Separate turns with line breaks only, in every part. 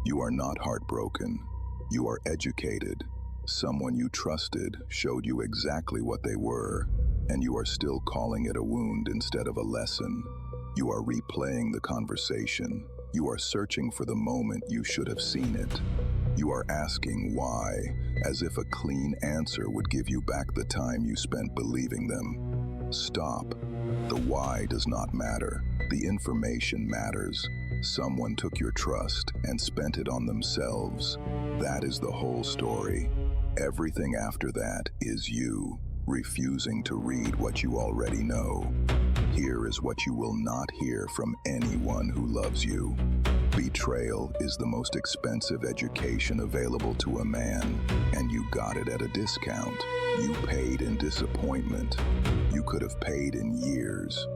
You are not heartbroken. You are educated. Someone you trusted showed you exactly what they were, and you are still calling it a wound instead of a lesson. You are replaying the conversation. You are searching for the moment you should have seen it. You are asking why, as if a clean answer would give you back the time you spent believing them. Stop. The why does not matter. The information matters. Someone took your trust and spent it on themselves. That is the whole story. Everything after that is you, refusing to read what you already know. Here is what you will not hear from anyone who loves you. Betrayal is the most expensive education available to a man, and you got it at a discount. You paid in disappointment. You could have paid in years.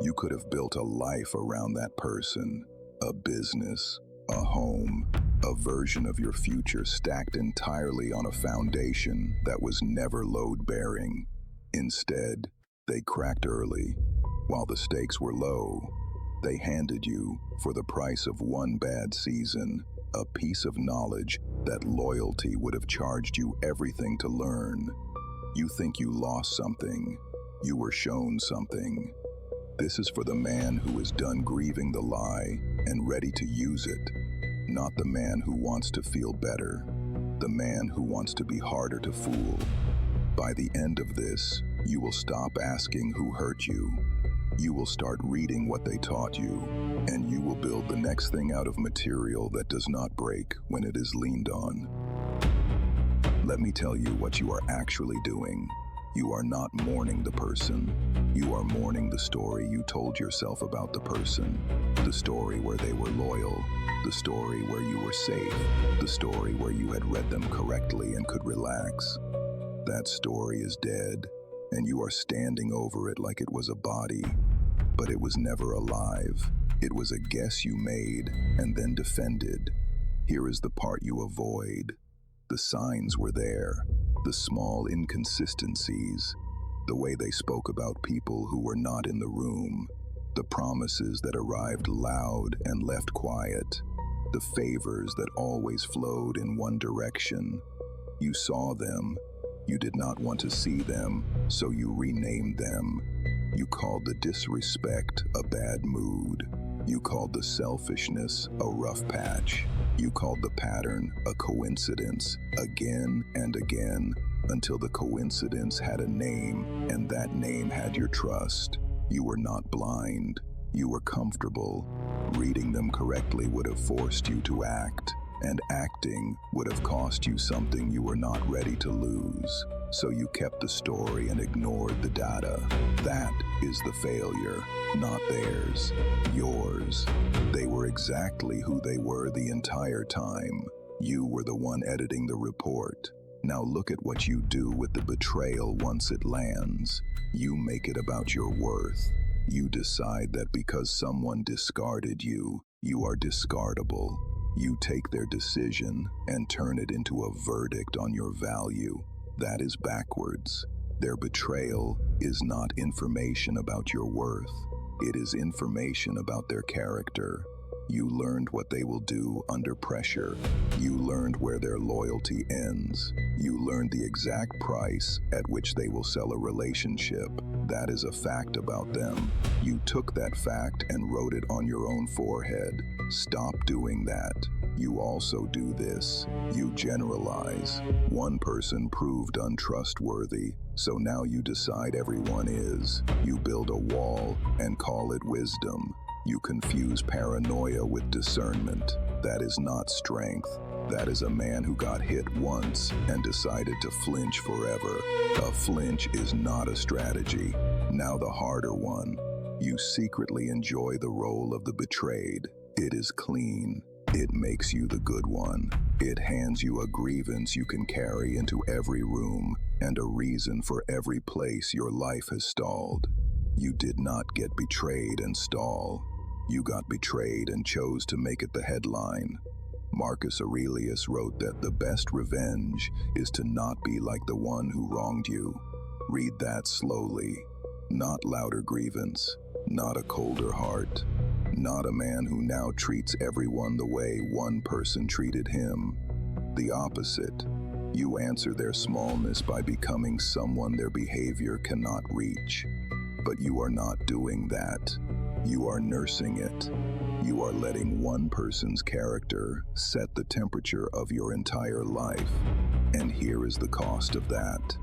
You could have built a life around that person, a business, a home, a version of your future stacked entirely on a foundation that was never load-bearing. Instead, they cracked early. While the stakes were low, they handed you, for the price of one bad season, a piece of knowledge that loyalty would have charged you everything to learn. You think you lost something. You were shown something. This is for the man who is done grieving the lie and ready to use it, not the man who wants to feel better, the man who wants to be harder to fool. By the end of this, you will stop asking who hurt you. You will start reading what they taught you, and you will build the next thing out of material that does not break when it is leaned on. Let me tell you what you are actually doing. You are not mourning the person. You are mourning the story you told yourself about the person. The story where they were loyal. The story where you were safe. The story where you had read them correctly and could relax. That story is dead, and you are standing over it like it was a body. But it was never alive. It was a guess you made and then defended. Here is the part you avoid. The signs were there. The small inconsistencies, the way they spoke about people who were not in the room, the promises that arrived loud and left quiet, the favors that always flowed in one direction. You saw them. You did not want to see them, so you renamed them. You called the disrespect a bad mood. You called the selfishness a rough patch. You called the pattern a coincidence again and again until the coincidence had a name and that name had your trust. You were not blind. You were comfortable. Reading them correctly would have forced you to act, and acting would have cost you something you were not ready to lose. So you kept the story and ignored the data. That is the failure, not theirs, yours. They were exactly who they were the entire time. You were the one editing the report. Now look at what you do with the betrayal once it lands. You make it about your worth. You decide that because someone discarded you, you are discardable. You take their decision and turn it into a verdict on your value. That is backwards. Their betrayal is not information about your worth. It is information about their character. You learned what they will do under pressure. You learned where their loyalty ends. You learned the exact price at which they will sell a relationship. That is a fact about them. You took that fact and wrote it on your own forehead. Stop doing that. You also do this. You generalize. One person proved untrustworthy, so now you decide everyone is. You build a wall and call it wisdom. You confuse paranoia with discernment. That is not strength. That is a man who got hit once and decided to flinch forever. A flinch is not a strategy. Now the harder one. You secretly enjoy the role of the betrayed. It is clean. It makes you the good one. It hands you a grievance you can carry into every room and a reason for every place your life has stalled. You did not get betrayed and stall. You got betrayed and chose to make it the headline. Marcus Aurelius wrote that the best revenge is to not be like the one who wronged you. Read that slowly. Not louder grievance, not a colder heart, Not a man who now treats everyone the way one person treated him. The opposite. You answer their smallness by becoming someone their behavior cannot reach. But you are not doing that. You are nursing it. You are letting one person's character set the temperature of your entire life. And here is the cost of that.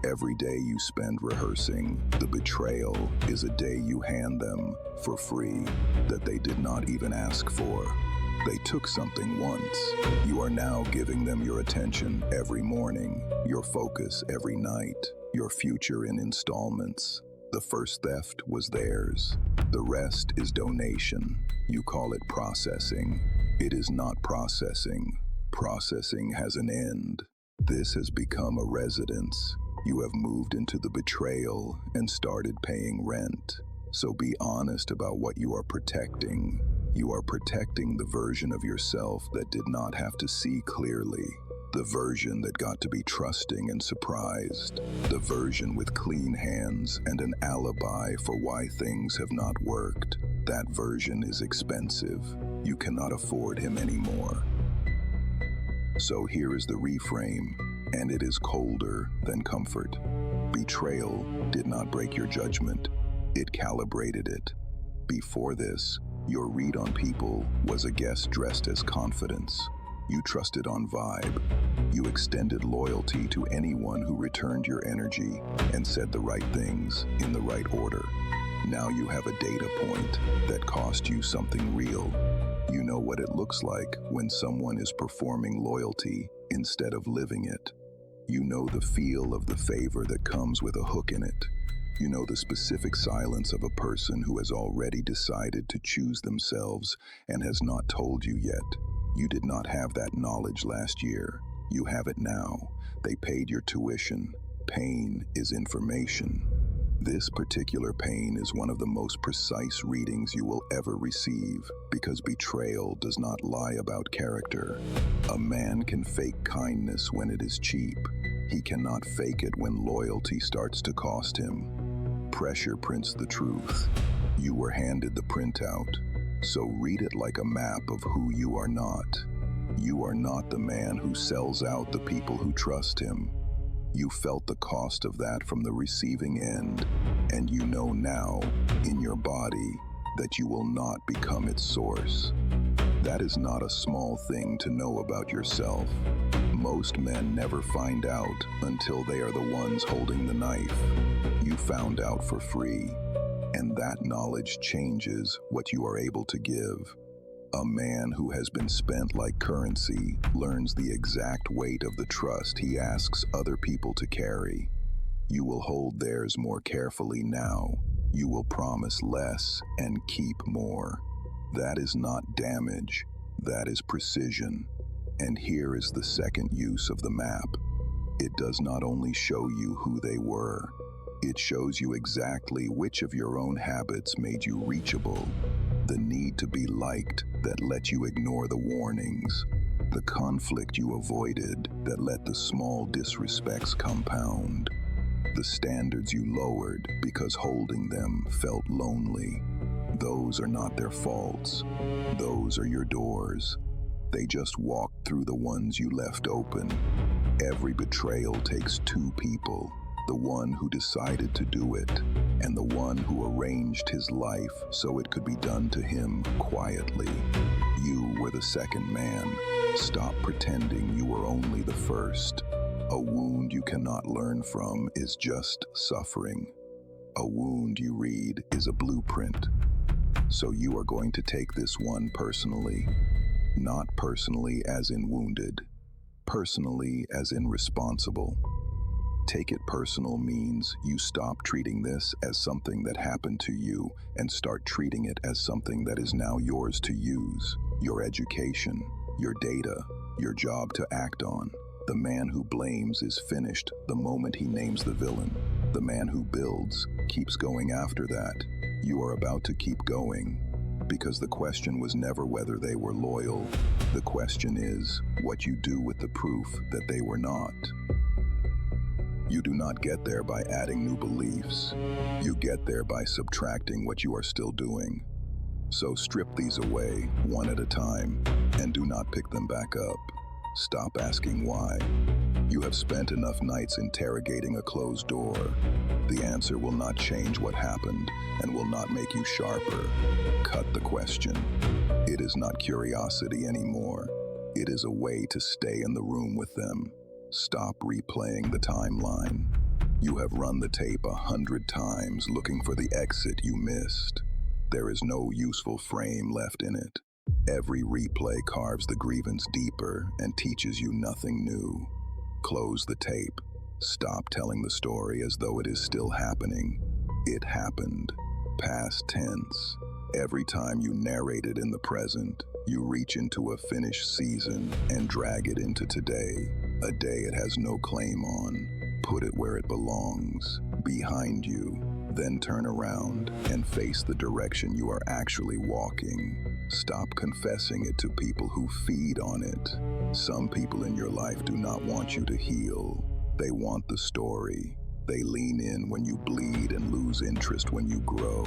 Every day you spend rehearsing the betrayal is a day you hand them for free that they did not even ask for. They took something once. You are now giving them your attention every morning, your focus every night, your future in installments. The first theft was theirs. The rest is donation. You call it processing. It is not processing. Processing has an end. This has become a residence. You have moved into the betrayal and started paying rent. So be honest about what you are protecting. You are protecting the version of yourself that did not have to see clearly. The version that got to be trusting and surprised. The version with clean hands and an alibi for why things have not worked. That version is expensive. You cannot afford him anymore. So here is the reframe, and it is colder than comfort. Betrayal did not break your judgment. It calibrated it. Before this, your read on people was a guess dressed as confidence. You trusted on vibe. You extended loyalty to anyone who returned your energy and said the right things in the right order. Now you have a data point that cost you something real. You know what it looks like when someone is performing loyalty instead of living it. You know the feel of the favor that comes with a hook in it. You know the specific silence of a person who has already decided to choose themselves and has not told you yet. You did not have that knowledge last year. You have it now. They paid your tuition. Pain is information. This particular pain is one of the most precise readings you will ever receive because betrayal does not lie about character. A man can fake kindness when it is cheap. He cannot fake it when loyalty starts to cost him. Pressure prints the truth. You were handed the printout, so read it like a map of who you are not. You are not the man who sells out the people who trust him. You felt the cost of that from the receiving end, and you know now, in your body, that you will not become its source. That is not a small thing to know about yourself. Most men never find out until they are the ones holding the knife. You found out for free, and that knowledge changes what you are able to give. A man who has been spent like currency learns the exact weight of the trust he asks other people to carry. You will hold theirs more carefully now. You will promise less and keep more. That is not damage, that is precision. And here is the second use of the map. It does not only show you who they were, it shows you exactly which of your own habits made you reachable. The need to be liked that let you ignore the warnings. The conflict you avoided that let the small disrespects compound. The standards you lowered because holding them felt lonely. Those are not their faults. Those are your doors. They just walked through the ones you left open. Every betrayal takes two people. The one who decided to do it, and the one who arranged his life so it could be done to him quietly. You were the second man. Stop pretending you were only the first. A wound you cannot learn from is just suffering. A wound you read is a blueprint. So you are going to take this one personally. Not personally as in wounded. Personally as in responsible. Take it personal means you stop treating this as something that happened to you and start treating it as something that is now yours to use. Your education, your data, your job to act on. The man who blames is finished the moment he names the villain. The man who builds keeps going after that. You are about to keep going because the question was never whether they were loyal. The question is what you do with the proof that they were not. You do not get there by adding new beliefs. You get there by subtracting what you are still doing. So strip these away, one at a time, and do not pick them back up. Stop asking why. You have spent enough nights interrogating a closed door. The answer will not change what happened and will not make you sharper. Cut the question. It is not curiosity anymore. It is a way to stay in the room with them. Stop replaying the timeline. You have run the tape 100 times looking for the exit you missed. There is no useful frame left in it. Every replay carves the grievance deeper and teaches you nothing new. Close the tape. Stop telling the story as though it is still happening. It happened. Past tense. Every time you narrate it in the present, you reach into a finished season and drag it into today, a day it has no claim on. Put it where it belongs, behind you, then turn around and face the direction you are actually walking. Stop confessing it to people who feed on it. Some people in your life do not want you to heal. They want the story. They lean in when you bleed and lose interest when you grow.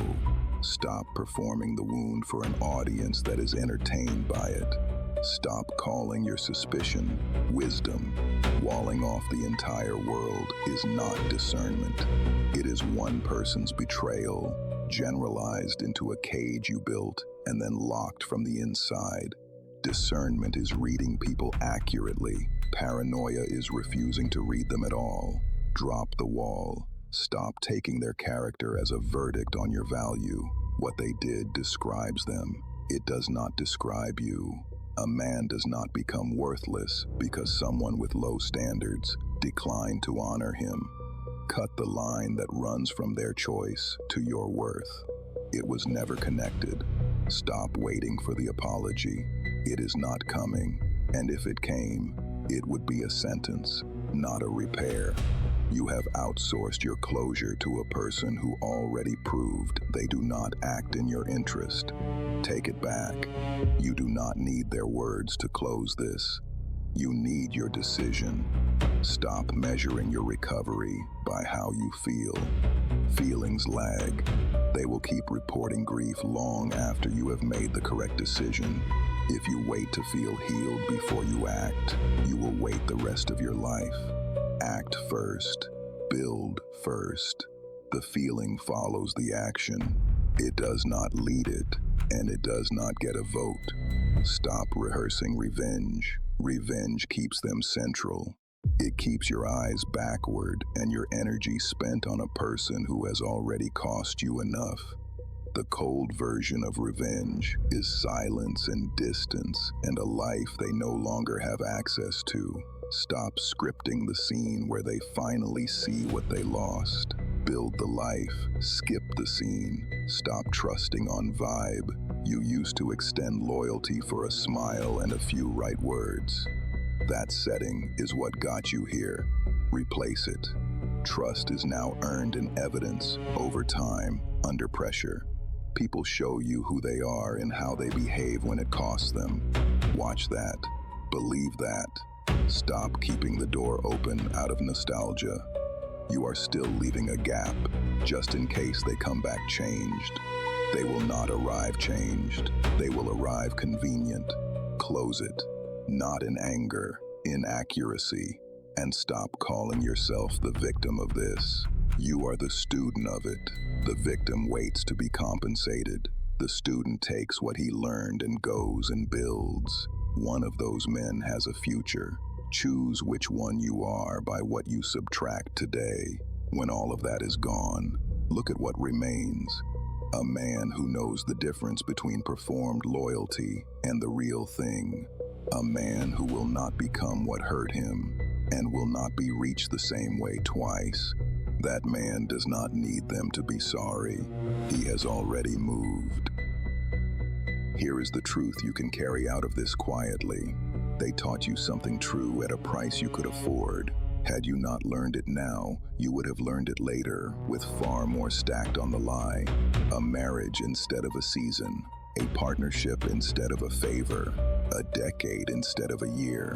Stop performing the wound for an audience that is entertained by it. Stop calling your suspicion wisdom. Walling off the entire world is not discernment. It is one person's betrayal, generalized into a cage you built and then locked from the inside. Discernment is reading people accurately. Paranoia is refusing to read them at all. Drop the wall. Stop taking their character as a verdict on your value. What they did describes them. It does not describe you. A man does not become worthless because someone with low standards declined to honor him. Cut the line that runs from their choice to your worth. It was never connected. Stop waiting for the apology. It is not coming, and if it came, it would be a sentence, not a repair. You have outsourced your closure to a person who already proved they do not act in your interest. Take it back. You do not need their words to close this. You need your decision. Stop measuring your recovery by how you feel. Feelings lag. They will keep reporting grief long after you have made the correct decision. If you wait to feel healed before you act, you will wait the rest of your life. Act first. Build first. The feeling follows the action. It does not lead it, and it does not get a vote. Stop rehearsing revenge. Revenge keeps them central. It keeps your eyes backward and your energy spent on a person who has already cost you enough. The cold version of revenge is silence and distance and a life they no longer have access to. Stop scripting the scene where they finally see what they lost. Build the life, skip the scene. Stop trusting on vibe. You used to extend loyalty for a smile and a few right words. That setting is what got you here. Replace it. Trust is now earned in evidence, over time, under pressure. People show you who they are and how they behave when it costs them. Watch that. Believe that. Stop keeping the door open out of nostalgia. You are still leaving a gap, just in case they come back changed. They will not arrive changed. They will arrive convenient. Close it. Not in anger, in accuracy. And stop calling yourself the victim of this. You are the student of it. The victim waits to be compensated. The student takes what he learned and goes and builds. One of those men has a future. Choose which one you are by what you subtract today. When all of that is gone, look at what remains. A man who knows the difference between performed loyalty and the real thing. A man who will not become what hurt him and will not be reached the same way twice. That man does not need them to be sorry. He has already moved. Here is the truth you can carry out of this quietly. They taught you something true at a price you could afford. Had you not learned it now, you would have learned it later, with far more stacked on the lie. A marriage instead of a season. A partnership instead of a favor. A decade instead of a year.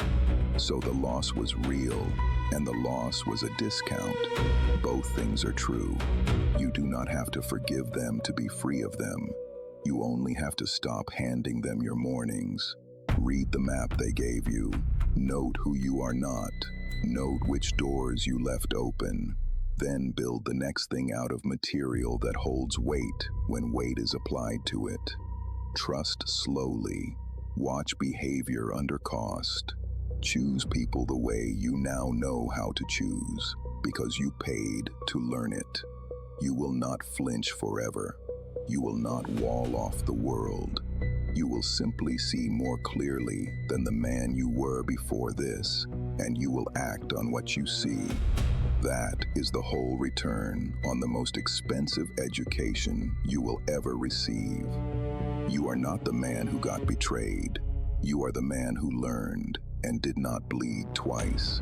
So the loss was real, and the loss was a discount. Both things are true. You do not have to forgive them to be free of them. You only have to stop handing them your mornings. Read the map they gave you. Note who you are not. Note which doors you left open. Then build the next thing out of material that holds weight when weight is applied to it. Trust slowly. Watch behavior under cost. Choose people the way you now know how to choose, because you paid to learn it. You will not flinch forever. You will not wall off the world. You will simply see more clearly than the man you were before this, and you will act on what you see. That is the whole return on the most expensive education you will ever receive. You are not the man who got betrayed. You are the man who learned and did not bleed twice.